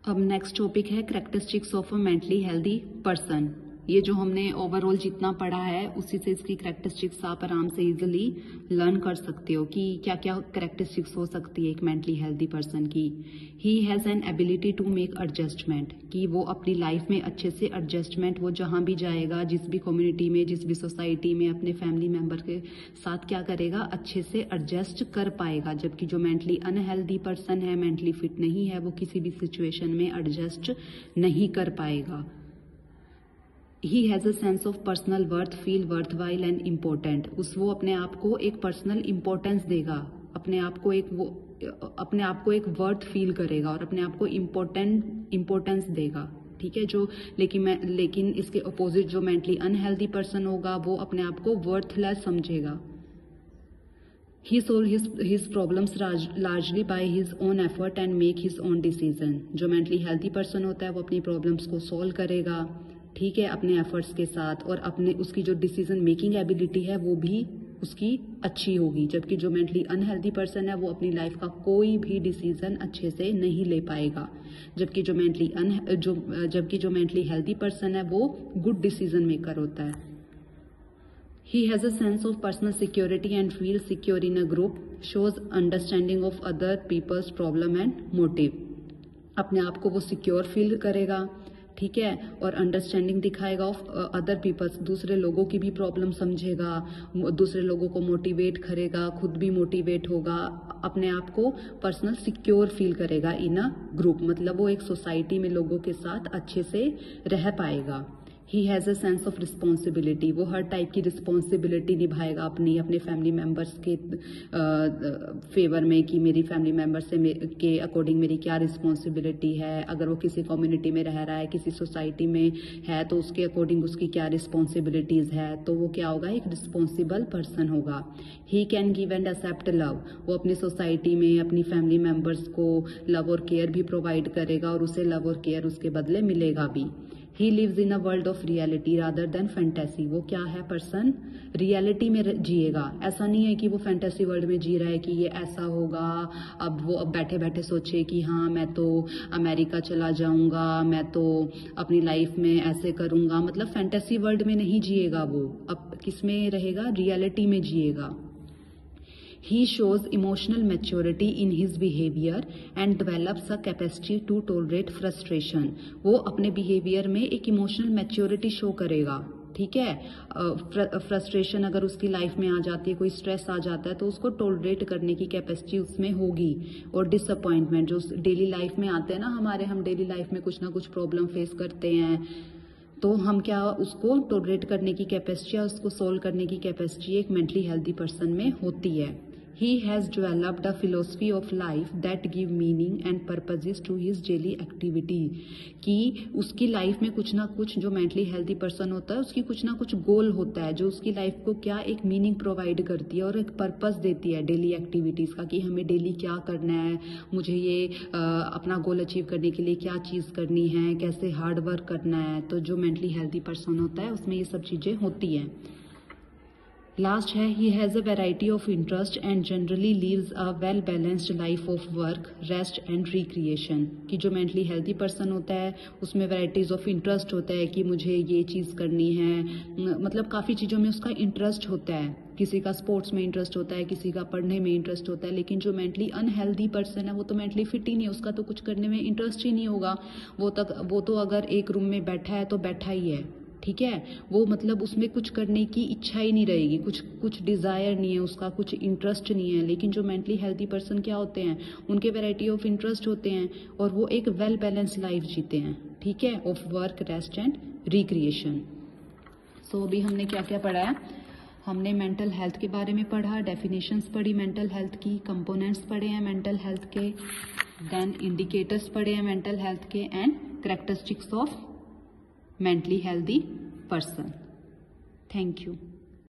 अब next topic है characteristics of a mentally healthy person. ये जो हमने ओवरऑल जितना पढ़ा है उसी से इसकी कैरेक्टरिस्टिक्स आप आराम से इजीली लर्न कर सकते हो कि क्या क्या कैरेक्टरिस्टिक्स हो सकती है एक मेंटली हेल्दी पर्सन की। He has an ability to make adjustment, कि वो अपनी लाइफ में अच्छे से एडजस्टमेंट, वो जहाँ भी जाएगा, जिस भी कम्युनिटी में, जिस भी सोसाइटी में, अपने फैमिली मेम्बर के साथ क्या करेगा, अच्छे से एडजस्ट कर पाएगा। जबकि जो मेंटली अनहेल्दी पर्सन है, मेंटली फिट नहीं है, वो किसी भी सिचुएशन में एडजस्ट नहीं कर पाएगा। He has a sense of personal worth, feel worth while and important, वो अपने आप को एक पर्सनल इम्पोर्टेंस देगा, अपने आप को एक वर्थ फील करेगा और अपने आप को इम्पोर्टेंस देगा। ठीक है, जो लेकिन इसके अपोजिट जो मेंटली अनहेल्दी पर्सन होगा वो अपने आप को वर्थलेस समझेगा। He solve his problems largely by his own effort and make his own decision। जो मेंटली हेल्दी पर्सन होता है वो अपनी प्रॉब्लम्स को सॉल्व करेगा, ठीक है, अपने एफर्ट्स के साथ, और उसकी जो डिसीजन मेकिंग एबिलिटी है वो भी उसकी अच्छी होगी। जबकि जो मेंटली अनहेल्दी पर्सन है वो अपनी लाइफ का कोई भी डिसीजन अच्छे से नहीं ले पाएगा। जबकि जो मेंटली हेल्दी पर्सन है वो गुड डिसीजन मेकर होता है। He has a sense of personal security and feels secure in a group, shows understanding of other people's problem and motive। अपने आप को वो सिक्योर फील करेगा, ठीक है, और अंडरस्टैंडिंग दिखाएगा ऑफ अदर पीपल्स, दूसरे लोगों की भी प्रॉब्लम समझेगा, दूसरे लोगों को मोटिवेट करेगा, खुद भी मोटिवेट होगा, अपने आप को पर्सनल सिक्योर फील करेगा इन अ ग्रुप, मतलब वो एक सोसाइटी में लोगों के साथ अच्छे से रह पाएगा। He has a sense of responsibility, वो हर टाइप की रिस्पॉन्सिबिलिटी निभाएगा अपने फैमिली मेम्बर्स के फेवर में, कि मेरी फैमिली मेम्बर्स के अकॉर्डिंग मेरी क्या रिस्पॉन्सिबिलिटी है। अगर वो किसी कम्युनिटी में रह रहा है, किसी सोसाइटी में है, तो उसके अकॉर्डिंग उसकी क्या रिस्पॉन्सिबिलिटीज़ है, तो वो क्या होगा, एक रिस्पॉन्सिबल पर्सन होगा। He can give and accept love, वो अपनी सोसाइटी में अपनी फैमिली मेम्बर्स को लव और केयर भी प्रोवाइड करेगा और उसे लव और केयर उसके बदले मिलेगा भी। He lives in a world of reality rather than fantasy, वो क्या है पर्सन, रियलिटी में जिएगा। ऐसा नहीं है कि वो फैंटेसी वर्ल्ड में जी रहा है कि ये ऐसा होगा, अब बैठे बैठे सोचे कि हाँ मैं तो अमेरिका चला जाऊंगा, मैं तो अपनी लाइफ में ऐसे करूंगा, मतलब फैंटेसी वर्ल्ड में नहीं जिएगा वो, अब किस में रहेगा, रियलिटी में जिएगा। He shows emotional maturity in his behavior and develops a capacity to tolerate frustration। वो अपने बिहेवियर में एक इमोशनल मैच्योरिटी शो करेगा, ठीक है। फ्रस्ट्रेशन अगर उसकी लाइफ में आ जाती है, कोई स्ट्रेस आ जाता है, तो उसको टॉलरेट करने की कैपेसिटी उसमें होगी। और डिसअपॉइंटमेंट जो डेली लाइफ में आते हैं ना, हम डेली लाइफ में कुछ ना कुछ प्रॉब्लम फेस करते हैं, तो हम क्या उसको टॉलरेट करने की कैपेसिटी या उसको सोल्व करने की कैपेसिटी एक मेंटली हेल्दी पर्सन में होती है। He has developed a philosophy of life that give meaning and purposes to his daily activity। कि उसकी लाइफ में कुछ ना कुछ, जो मेंटली हेल्दी पर्सन होता है उसकी कुछ ना कुछ गोल होता है जो उसकी लाइफ को क्या एक मीनिंग प्रोवाइड करती है और एक पर्पस देती है डेली एक्टिविटीज का, कि हमें डेली क्या करना है, मुझे ये अपना गोल अचीव करने के लिए क्या चीज करनी है, कैसे हार्ड वर्क करना है। तो जो मेंटली हेल्दी पर्सन होता है उसमें ये सब चीजें होती हैं। लास्ट है, he has a variety of interest and generally leaves a well balanced life of work, rest and recreation. कि जो मेंटली हेल्दी पर्सन होता है उसमें वैराइटीज ऑफ इंटरेस्ट होता है कि मुझे ये चीज़ करनी है, मतलब काफ़ी चीज़ों में उसका इंटरेस्ट होता है। किसी का स्पोर्ट्स में इंटरेस्ट होता है, किसी का पढ़ने में इंटरेस्ट होता है। लेकिन जो मेंटली अनहेल्दी पर्सन है वो तो मेंटली फिट ही नहीं है, उसका तो कुछ करने में इंटरेस्ट ही नहीं होगा। वो तो अगर एक रूम में बैठा है तो बैठा ही है, ठीक है, वो मतलब उसमें कुछ करने की इच्छा ही नहीं रहेगी, कुछ डिजायर नहीं है उसका, कुछ इंटरेस्ट नहीं है। लेकिन जो मेंटली हेल्दी पर्सन क्या होते हैं, उनके वैरायटी ऑफ इंटरेस्ट होते हैं और वो एक वेल बैलेंस लाइफ जीते हैं, ठीक है, of work, rest and recreation. So अभी हमने क्या क्या पढ़ा है, हमने मेंटल हेल्थ के बारे में पढ़ा, डेफिनेशंस पढ़ी मेंटल हेल्थ की, कंपोनेंट्स पढ़े हैं मेंटल हेल्थ के, देन इंडिकेटर्स पढ़े हैं मेंटल हेल्थ के, and characteristics of mentally healthy person। Thank you।